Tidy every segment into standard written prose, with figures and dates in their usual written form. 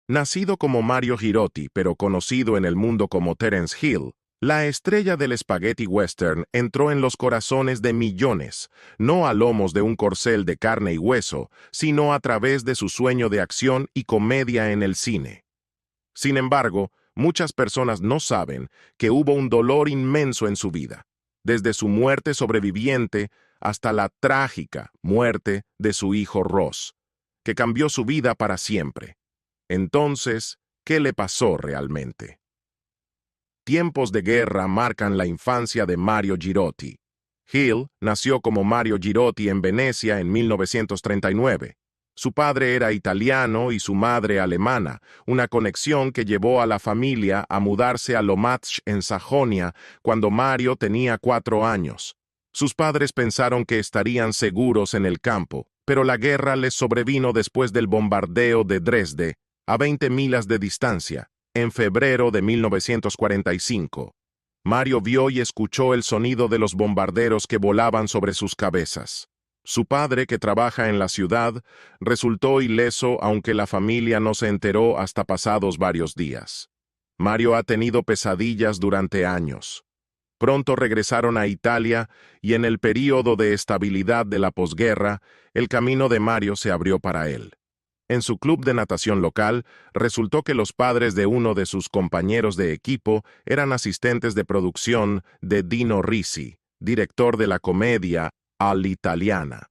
Nacido como Mario Girotti, pero conocido en el mundo como Terence Hill, la estrella del spaghetti western entró en los corazones de millones, no a lomos de un corcel de carne y hueso, sino a través de su sueño de acción y comedia en el cine. Sin embargo, muchas personas no saben que hubo un dolor inmenso en su vida, desde su muerte sobreviviente hasta la trágica muerte de su hijo Ross, que cambió su vida para siempre. Entonces, ¿qué le pasó realmente? Tiempos de guerra marcan la infancia de Mario Girotti. Hill nació como Mario Girotti en Venecia en 1939. Su padre era italiano y su madre alemana, una conexión que llevó a la familia a mudarse a Lommatzsch en Sajonia cuando Mario tenía 4 años. Sus padres pensaron que estarían seguros en el campo, pero la guerra les sobrevino después del bombardeo de Dresde, a 20 millas de distancia, en febrero de 1945. Mario vio y escuchó el sonido de los bombarderos que volaban sobre sus cabezas. Su padre, que trabaja en la ciudad, resultó ileso, aunque la familia no se enteró hasta pasados varios días. Mario ha tenido pesadillas durante años. Pronto regresaron a Italia y en el período de estabilidad de la posguerra, el camino de Mario se abrió para él. En su club de natación local, resultó que los padres de uno de sus compañeros de equipo eran asistentes de producción de Dino Risi, director de la comedia All'Italiana.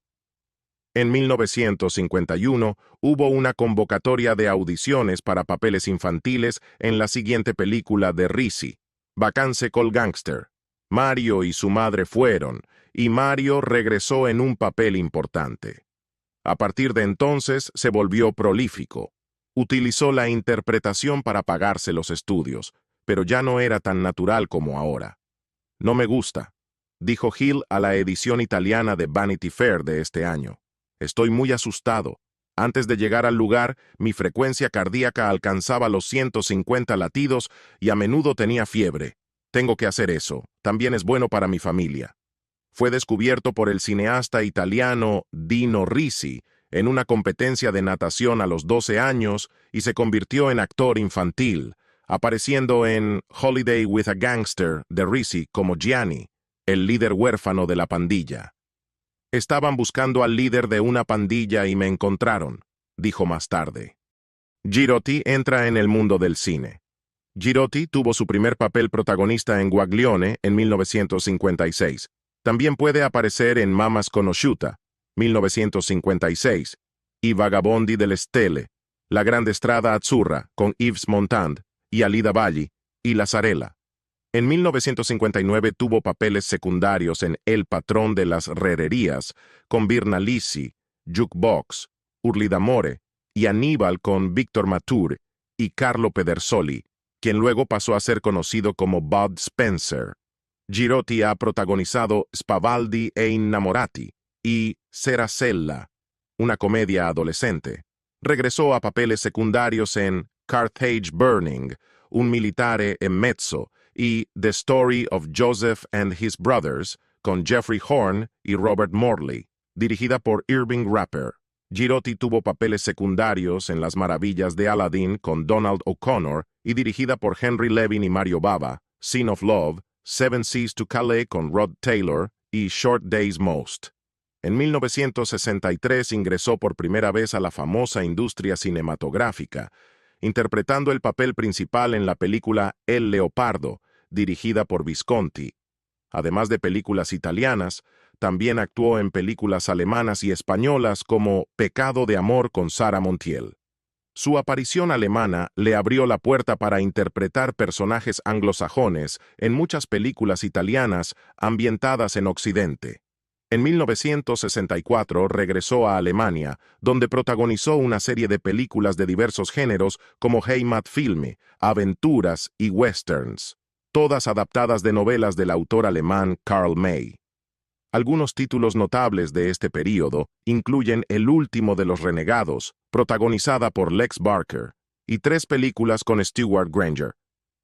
En 1951 hubo una convocatoria de audiciones para papeles infantiles en la siguiente película de Risi, Vacanze col Gangster. Mario y su madre fueron, y Mario regresó en un papel importante. A partir de entonces se volvió prolífico. Utilizó la interpretación para pagarse los estudios, pero ya no era tan natural como ahora. No me gusta, dijo Hill a la edición italiana de Vanity Fair de este año. Estoy muy asustado. Antes de llegar al lugar, mi frecuencia cardíaca alcanzaba los 150 latidos y a menudo tenía fiebre. Tengo que hacer eso. También es bueno para mi familia. Fue descubierto por el cineasta italiano Dino Risi en una competencia de natación a los 12 años y se convirtió en actor infantil, apareciendo en Holiday with a Gangster de Risi como Gianni, el líder huérfano de la pandilla. Estaban buscando al líder de una pandilla y me encontraron, dijo más tarde. Girotti entra en el mundo del cine. Girotti tuvo su primer papel protagonista en Guaglione en 1956. También puede aparecer en Mamas Conosciuta, 1956, y Vagabondi delle Stelle, La Grande Strada Azzurra, con Yves Montand, y Alida Valli, y Lazzarella. En 1959 tuvo papeles secundarios en El patrón de las rererías, con Virna Lisi, Jukebox, Urli d'amore, y Aníbal con Víctor Mature y Carlo Pedersoli, quien luego pasó a ser conocido como Bud Spencer. Girotti ha protagonizado Spavaldi e Innamorati y Seracella, una comedia adolescente. Regresó a papeles secundarios en Carthage Burning, Un militare e mezzo, y The Story of Joseph and His Brothers, con Jeffrey Horn y Robert Morley, dirigida por Irving Rapper. Girotti tuvo papeles secundarios en Las Maravillas de Aladdin con Donald O'Connor y dirigida por Henry Levin y Mario Bava, Scene of Love, Seven Seas to Calais con Rod Taylor y Short Days Most. En 1963 ingresó por primera vez a la famosa industria cinematográfica, interpretando el papel principal en la película El Leopardo, dirigida por Visconti. Además de películas italianas, también actuó en películas alemanas y españolas como Pecado de Amor con Sara Montiel. Su aparición alemana le abrió la puerta para interpretar personajes anglosajones en muchas películas italianas ambientadas en Occidente. En 1964 regresó a Alemania, donde protagonizó una serie de películas de diversos géneros como Heimatfilme, aventuras y westerns, todas adaptadas de novelas del autor alemán Karl May. Algunos títulos notables de este período incluyen El último de los renegados, protagonizada por Lex Barker, y 3 películas con Stewart Granger.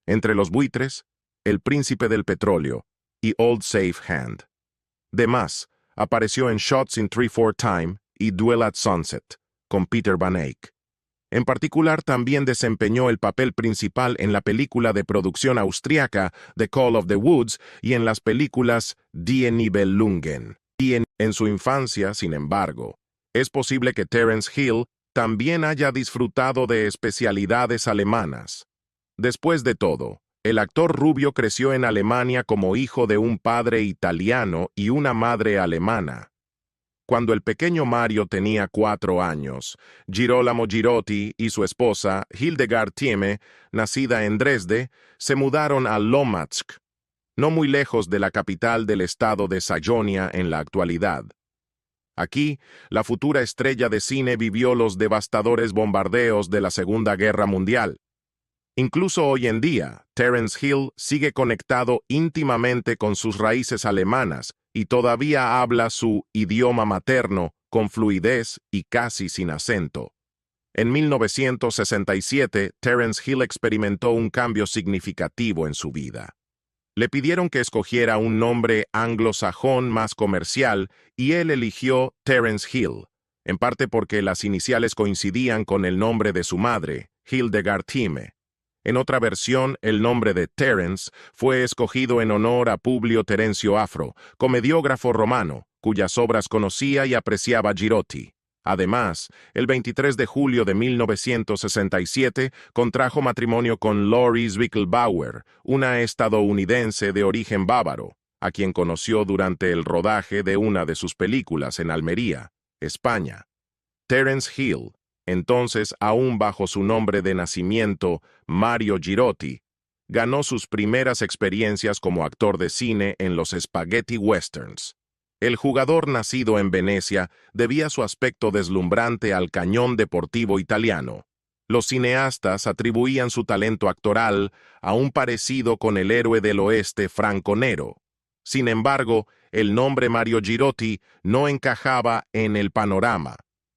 Entre los buitres, El príncipe del petróleo y Old Safe Hand. Demás, apareció en Shots in 3/4 Time y Duel at Sunset, con Peter Van Eyck. En particular, también desempeñó el papel principal en la película de producción austriaca The Call of the Woods y en las películas Die Nibelungen. En su infancia, sin embargo, es posible que Terence Hill también haya disfrutado de especialidades alemanas. Después de todo, el actor rubio creció en Alemania como hijo de un padre italiano y una madre alemana. Cuando el pequeño Mario tenía 4 años, Girolamo Girotti y su esposa, Hildegard Thieme, nacida en Dresde, se mudaron a Lomatsk, no muy lejos de la capital del estado de Sajonia en la actualidad. Aquí, la futura estrella de cine vivió los devastadores bombardeos de la Segunda Guerra Mundial. Incluso hoy en día, Terence Hill sigue conectado íntimamente con sus raíces alemanas y todavía habla su idioma materno con fluidez y casi sin acento. En 1967, Terence Hill experimentó un cambio significativo en su vida. Le pidieron que escogiera un nombre anglosajón más comercial y él eligió Terence Hill, en parte porque las iniciales coincidían con el nombre de su madre, Hildegard Thieme. En otra versión, el nombre de Terence fue escogido en honor a Publio Terencio Afro, comediógrafo romano, cuyas obras conocía y apreciaba Girotti. Además, el 23 de julio de 1967 contrajo matrimonio con Lori Zwickelbauer, una estadounidense de origen bávaro, a quien conoció durante el rodaje de una de sus películas en Almería, España. Terence Hill, entonces aún bajo su nombre de nacimiento, Mario Girotti, ganó sus primeras experiencias como actor de cine en los spaghetti westerns. El jugador nacido en Venecia debía su aspecto deslumbrante al cañón deportivo italiano. Los cineastas atribuían su talento actoral a un parecido con el héroe del oeste Franco Nero. Sin embargo, el nombre Mario Girotti no encajaba en el panorama.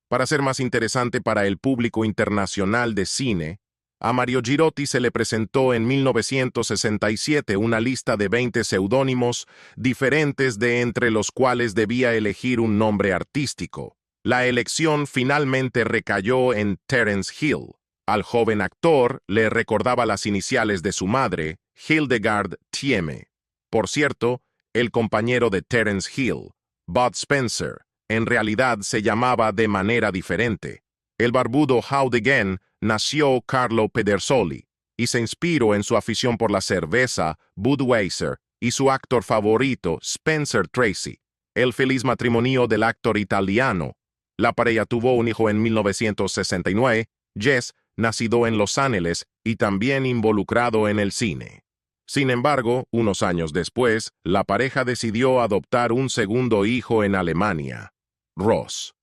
Para ser más interesante para el público internacional de cine, a Mario Girotti se le presentó en 1967 una lista de 20 seudónimos diferentes de entre los cuales debía elegir un nombre artístico. La elección finalmente recayó en Terence Hill. Al joven actor le recordaba las iniciales de su madre, Hildegard Thieme. Por cierto, el compañero de Terence Hill, Bud Spencer, en realidad se llamaba de manera diferente. El barbudo How Again nació Carlo Pedersoli y se inspiró en su afición por la cerveza Budweiser y su actor favorito Spencer Tracy. El feliz matrimonio del actor italiano. La pareja tuvo un hijo en 1969, Jess, nacido en Los Ángeles y también involucrado en el cine. Sin embargo, unos años después, la pareja decidió adoptar un segundo hijo en Alemania, Ross.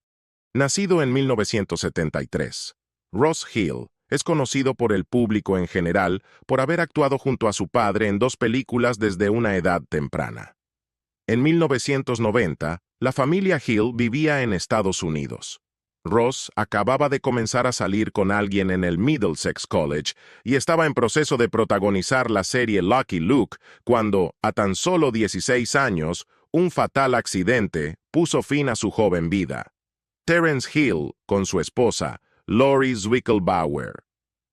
Nacido en 1973, Ross Hill es conocido por el público en general por haber actuado junto a su padre en 2 películas desde una edad temprana. En 1990, la familia Hill vivía en Estados Unidos. Ross acababa de comenzar a salir con alguien en el Middlesex College y estaba en proceso de protagonizar la serie Lucky Luke cuando, a tan solo 16 años, un fatal accidente puso fin a su joven vida. Terence Hill con su esposa, Lori Zwickelbauer.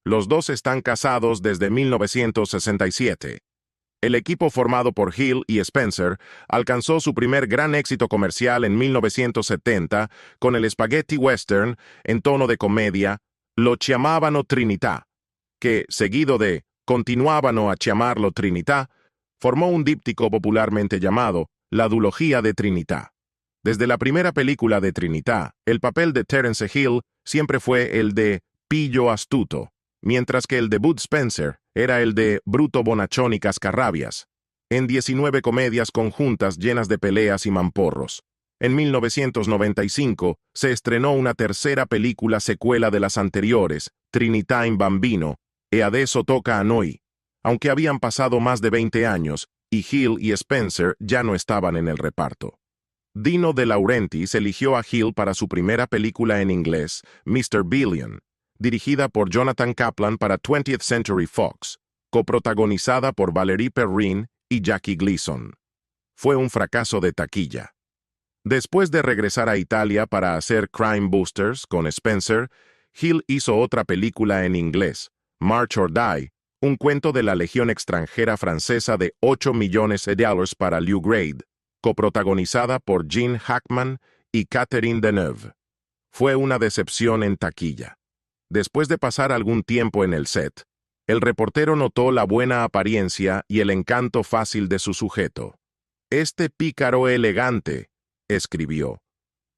Los dos están casados desde 1967. El equipo formado por Hill y Spencer alcanzó su primer gran éxito comercial en 1970 con el spaghetti western en tono de comedia Lo chiamavano Trinità, que, seguido de Continuavano a chiamarlo Trinità, formó un díptico popularmente llamado La Dulogía de Trinità. Desde la primera película de Trinità, el papel de Terence Hill siempre fue el de pillo astuto, mientras que el de Bud Spencer era el de bruto bonachón y cascarrabias, en 19 comedias conjuntas llenas de peleas y mamporros. En 1995 se estrenó una tercera película secuela de las anteriores, Trinità in Bambino, e adesso tocca a noi, aunque habían pasado más de 20 años y Hill y Spencer ya no estaban en el reparto. Dino De Laurentiis eligió a Hill para su primera película en inglés, Mr. Billion, dirigida por Jonathan Kaplan para 20th Century Fox, coprotagonizada por Valerie Perrine y Jackie Gleason. Fue un fracaso de taquilla. Después de regresar a Italia para hacer Crime Busters con Spencer, Hill hizo otra película en inglés, March or Die, un cuento de la Legión extranjera francesa de $8 millones para Lew Grade, coprotagonizada por Gene Hackman y Catherine Deneuve. Fue una decepción en taquilla. Después de pasar algún tiempo en el set, el reportero notó la buena apariencia y el encanto fácil de su sujeto. «Este pícaro elegante», escribió,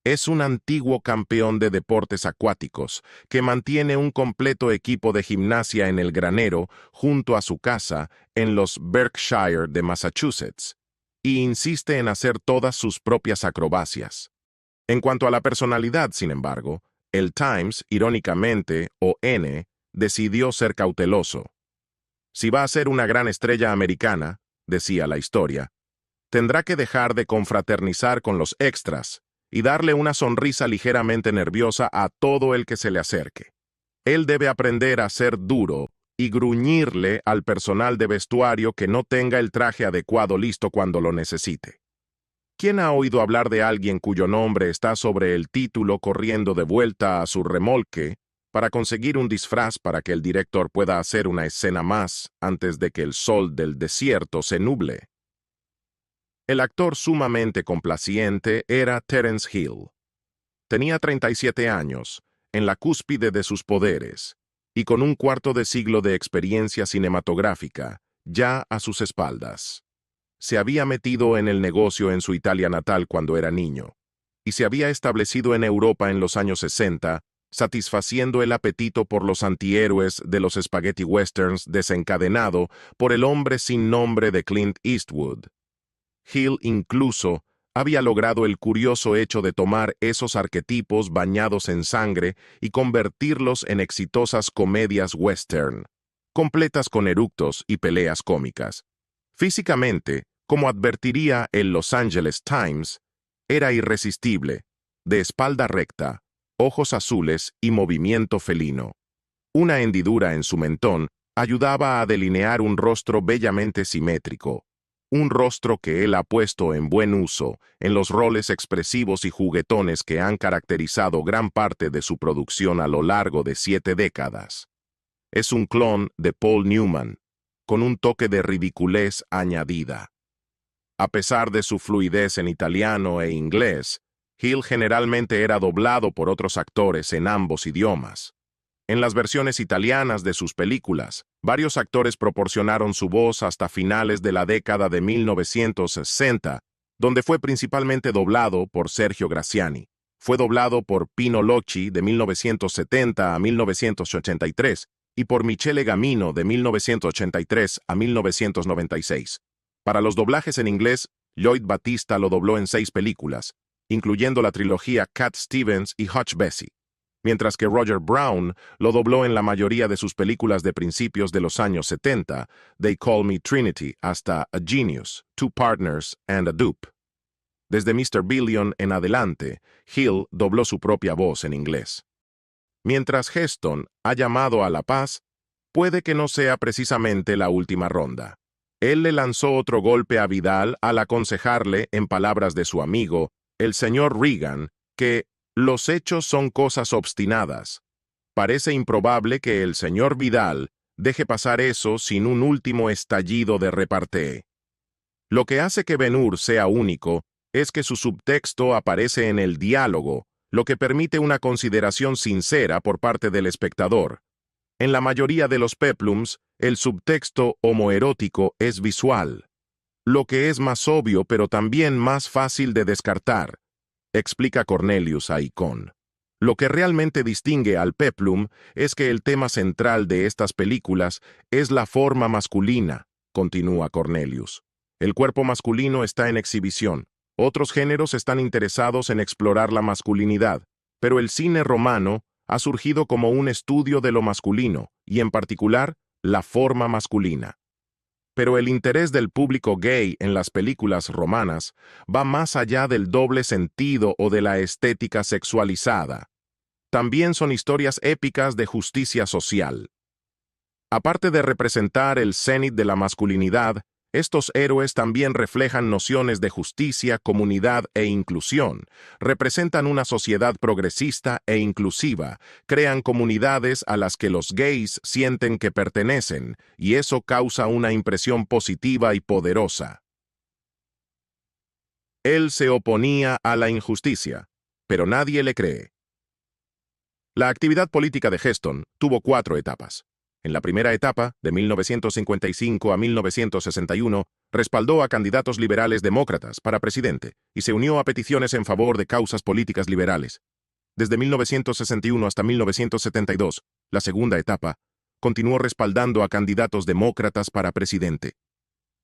«es un antiguo campeón de deportes acuáticos que mantiene un completo equipo de gimnasia en el granero junto a su casa en los Berkshire de Massachusetts, y insiste en hacer todas sus propias acrobacias. En cuanto a la personalidad, sin embargo, el Times, irónicamente, o N, decidió ser cauteloso. Si va a ser una gran estrella americana, decía la historia, tendrá que dejar de confraternizar con los extras y darle una sonrisa ligeramente nerviosa a todo el que se le acerque. Él debe aprender a ser duro y gruñirle al personal de vestuario que no tenga el traje adecuado listo cuando lo necesite. ¿Quién ha oído hablar de alguien cuyo nombre está sobre el título corriendo de vuelta a su remolque para conseguir un disfraz para que el director pueda hacer una escena más antes de que el sol del desierto se nuble? El actor sumamente complaciente era Terence Hill. Tenía 37 años, en la cúspide de sus poderes, y con un cuarto de siglo de experiencia cinematográfica ya a sus espaldas. Se había metido en el negocio en su Italia natal cuando era niño, y se había establecido en Europa en los años 60, satisfaciendo el apetito por los antihéroes de los spaghetti westerns desencadenado por el hombre sin nombre de Clint Eastwood. Hill incluso había logrado el curioso hecho de tomar esos arquetipos bañados en sangre y convertirlos en exitosas comedias western, completas con eructos y peleas cómicas. Físicamente, como advertiría el Los Angeles Times, era irresistible, de espalda recta, ojos azules y movimiento felino. Una hendidura en su mentón ayudaba a delinear un rostro bellamente simétrico, un rostro que él ha puesto en buen uso en los roles expresivos y juguetones que han caracterizado gran parte de su producción a lo largo de 7 décadas. Es un clon de Paul Newman, con un toque de ridiculez añadida. A pesar de su fluidez en italiano e inglés, Hill generalmente era doblado por otros actores en ambos idiomas. En las versiones italianas de sus películas, varios actores proporcionaron su voz hasta finales de la década de 1960, donde fue principalmente doblado por Sergio Graziani. Fue doblado por Pino Locci de 1970 a 1983 y por Michele Gamino de 1983 a 1996. Para los doblajes en inglés, Lloyd Battista lo dobló en 6 películas, incluyendo la trilogía Cat Stevens y Hutch Bessie, mientras que Roger Brown lo dobló en la mayoría de sus películas de principios de los años 70, They Call Me Trinity hasta A Genius, Two Partners and a Dupe. Desde Mr. Billion en adelante, Hill dobló su propia voz en inglés. Mientras Heston ha llamado a la paz, puede que no sea precisamente la última ronda. Él le lanzó otro golpe a Vidal al aconsejarle, en palabras de su amigo, el señor Reagan, que los hechos son cosas obstinadas. Parece improbable que el señor Vidal deje pasar eso sin un último estallido de repartee. Lo que hace que Ben-Hur sea único es que su subtexto aparece en el diálogo, lo que permite una consideración sincera por parte del espectador. En la mayoría de los peplums, el subtexto homoerótico es visual, lo que es más obvio pero también más fácil de descartar, explica Cornelius a Icon. Lo que realmente distingue al peplum es que el tema central de estas películas es la forma masculina, continúa Cornelius. El cuerpo masculino está en exhibición. Otros géneros están interesados en explorar la masculinidad, pero el cine romano ha surgido como un estudio de lo masculino, y en particular, la forma masculina. Pero el interés del público gay en las películas romanas va más allá del doble sentido o de la estética sexualizada. También son historias épicas de justicia social. Aparte de representar el cenit de la masculinidad, Estos héroes también reflejan nociones de justicia, comunidad e inclusión. Representan una sociedad progresista e inclusiva, crean comunidades a las que los gays sienten que pertenecen, y eso causa una impresión positiva y poderosa. Él se oponía a la injusticia, pero nadie le cree. La actividad política de Heston tuvo 4 etapas. En la primera etapa, de 1955 a 1961, respaldó a candidatos liberales demócratas para presidente y se unió a peticiones en favor de causas políticas liberales. Desde 1961 hasta 1972, la segunda etapa, continuó respaldando a candidatos demócratas para presidente.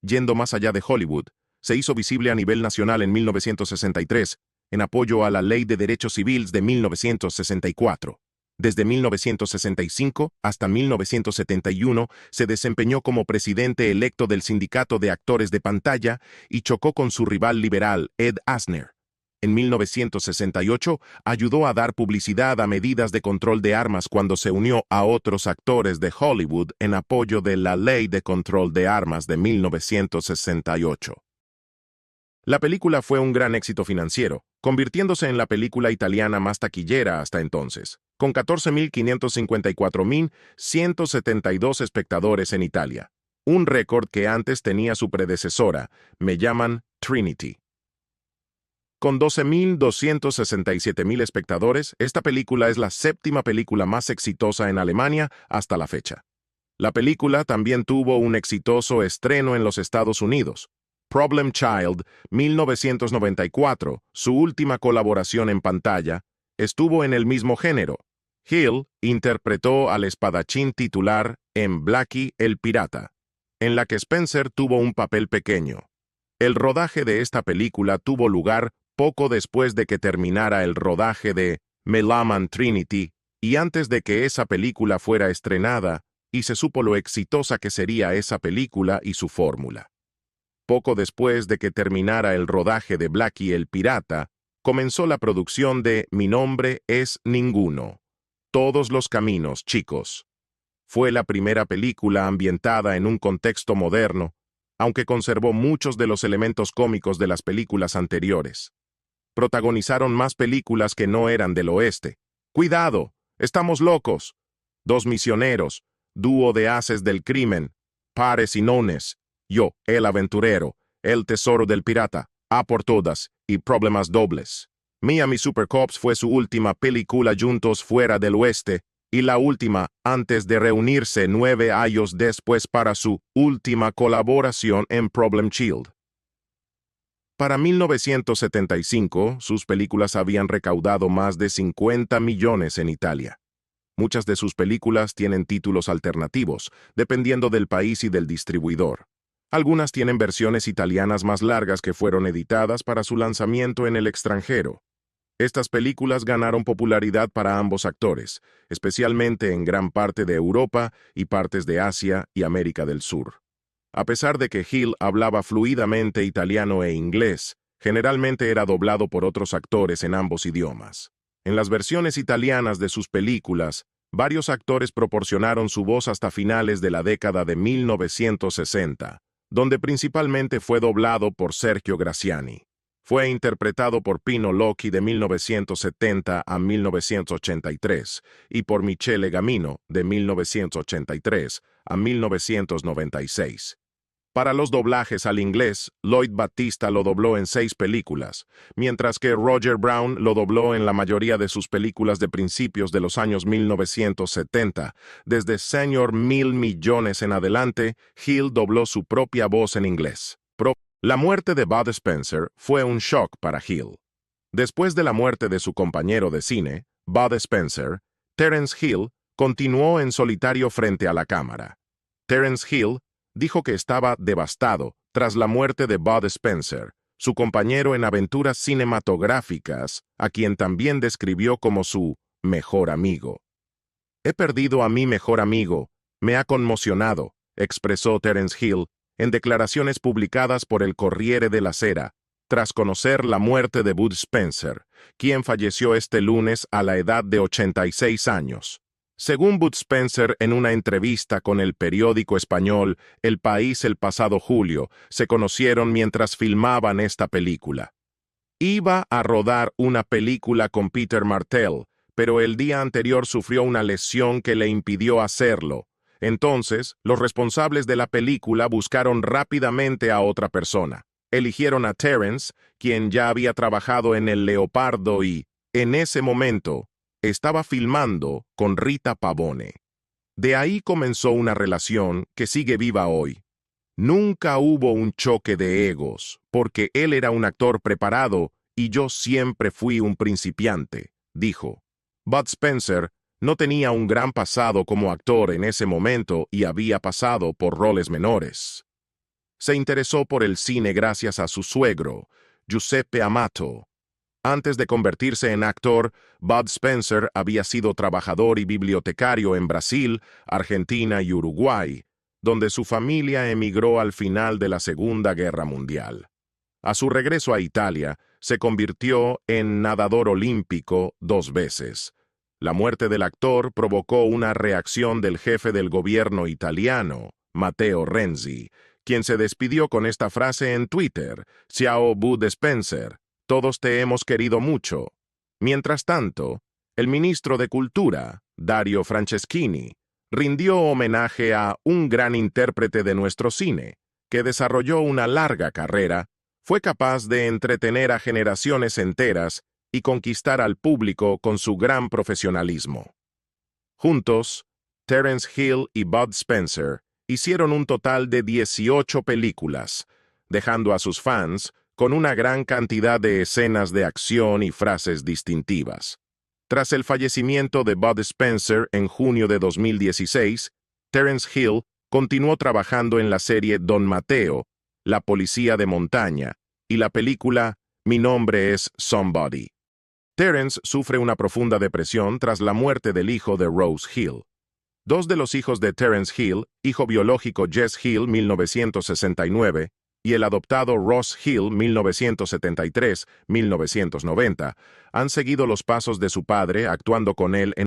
Yendo más allá de Hollywood, se hizo visible a nivel nacional en 1963, en apoyo a la Ley de Derechos Civiles de 1964. Desde 1965 hasta 1971 se desempeñó como presidente electo del Sindicato de Actores de Pantalla y chocó con su rival liberal, Ed Asner. En 1968 ayudó a dar publicidad a medidas de control de armas cuando se unió a otros actores de Hollywood en apoyo de la Ley de Control de Armas de 1968. La película fue un gran éxito financiero, convirtiéndose en la película italiana más taquillera hasta entonces, con 14.554.172 espectadores en Italia, un récord que antes tenía su predecesora, Me llaman Trinity. Con 12.267.000 espectadores, esta película es la 7ª película más exitosa en Alemania hasta la fecha. La película también tuvo un exitoso estreno en los Estados Unidos. Problem Child, 1994, su última colaboración en pantalla, estuvo en el mismo género. Hill interpretó al espadachín titular en Blackie el Pirata, en la que Spencer tuvo un papel pequeño. El rodaje de esta película tuvo lugar poco después de que terminara el rodaje de Me llaman Trinity y antes de que esa película fuera estrenada, y se supo lo exitosa que sería esa película y su fórmula. Poco después de que terminara el rodaje de Blackie el Pirata, comenzó la producción de Mi nombre es ninguno. Todos los caminos, chicos. Fue la primera película ambientada en un contexto moderno, aunque conservó muchos de los elementos cómicos de las películas anteriores. Protagonizaron más películas que no eran del oeste. ¡Cuidado! ¡Estamos locos! Dos misioneros, dúo de haces del crimen, pares y nones. Yo, el aventurero, el tesoro del pirata, A por todas y problemas dobles. Miami Super Cops fue su última película juntos fuera del oeste y la última antes de reunirse 9 años después para su última colaboración en Problem Child. Para 1975, sus películas habían recaudado más de 50 millones en Italia. Muchas de sus películas tienen títulos alternativos, dependiendo del país y del distribuidor. Algunas tienen versiones italianas más largas que fueron editadas para su lanzamiento en el extranjero. Estas películas ganaron popularidad para ambos actores, especialmente en gran parte de Europa y partes de Asia y América del Sur. A pesar de que Hill hablaba fluidamente italiano e inglés, generalmente era doblado por otros actores en ambos idiomas. En las versiones italianas de sus películas, varios actores proporcionaron su voz hasta finales de la década de 1960. Donde principalmente fue doblado por Sergio Graziani. Fue interpretado por Pino Locchi de 1970 a 1983 y por Michele Gamino de 1983 a 1996. Para los doblajes al inglés, Lloyd Battista lo dobló en 6 películas, mientras que Roger Brown lo dobló en la mayoría de sus películas de principios de los años 1970. Desde Señor Mil Millones en adelante, Hill dobló su propia voz en inglés. La muerte de Bud Spencer fue un shock para Hill. Después de la muerte de su compañero de cine, Bud Spencer, Terence Hill continuó en solitario frente a la cámara. Terence Hill dijo que estaba devastado tras la muerte de Bud Spencer, su compañero en aventuras cinematográficas, a quien también describió como su mejor amigo. He perdido a mi mejor amigo, me ha conmocionado, expresó Terence Hill en declaraciones publicadas por el Corriere della Sera, tras conocer la muerte de Bud Spencer, quien falleció este lunes a la edad de 86 años. Según Bud Spencer en una entrevista con el periódico español El País el pasado julio, se conocieron mientras filmaban esta película. Iba a rodar una película con Peter Martell, pero el día anterior sufrió una lesión que le impidió hacerlo. Entonces, los responsables de la película buscaron rápidamente a otra persona. Eligieron a Terence, quien ya había trabajado en El Leopardo y, en ese momento, estaba filmando con Rita Pavone. De ahí comenzó una relación que sigue viva hoy. Nunca hubo un choque de egos, porque él era un actor preparado y yo siempre fui un principiante, dijo. Bud Spencer no tenía un gran pasado como actor en ese momento y había pasado por roles menores. Se interesó por el cine gracias a su suegro, Giuseppe Amato. Antes de convertirse en actor, Bud Spencer había sido trabajador y bibliotecario en Brasil, Argentina y Uruguay, donde su familia emigró al final de la Segunda Guerra Mundial. A su regreso a Italia, se convirtió en nadador olímpico 2 veces. La muerte del actor provocó una reacción del jefe del gobierno italiano, Matteo Renzi, quien se despidió con esta frase en Twitter: «Ciao Bud Spencer, todos te hemos querido mucho». Mientras tanto, el ministro de Cultura, Dario Franceschini, rindió homenaje a un gran intérprete de nuestro cine, que desarrolló una larga carrera, fue capaz de entretener a generaciones enteras y conquistar al público con su gran profesionalismo. Juntos, Terence Hill y Bud Spencer hicieron un total de 18 películas, dejando a sus fans con una gran cantidad de escenas de acción y frases distintivas. Tras el fallecimiento de Bud Spencer en junio de 2016, Terence Hill continuó trabajando en la serie Don Mateo, La Policía de Montaña, y la película Mi nombre es Somebody. Terence sufre una profunda depresión tras la muerte del hijo de Rose Hill. Dos de los hijos de Terence Hill, hijo biológico Jess Hill 1969 y el adoptado Ross Hill 1973-1990, han seguido los pasos de su padre actuando con él en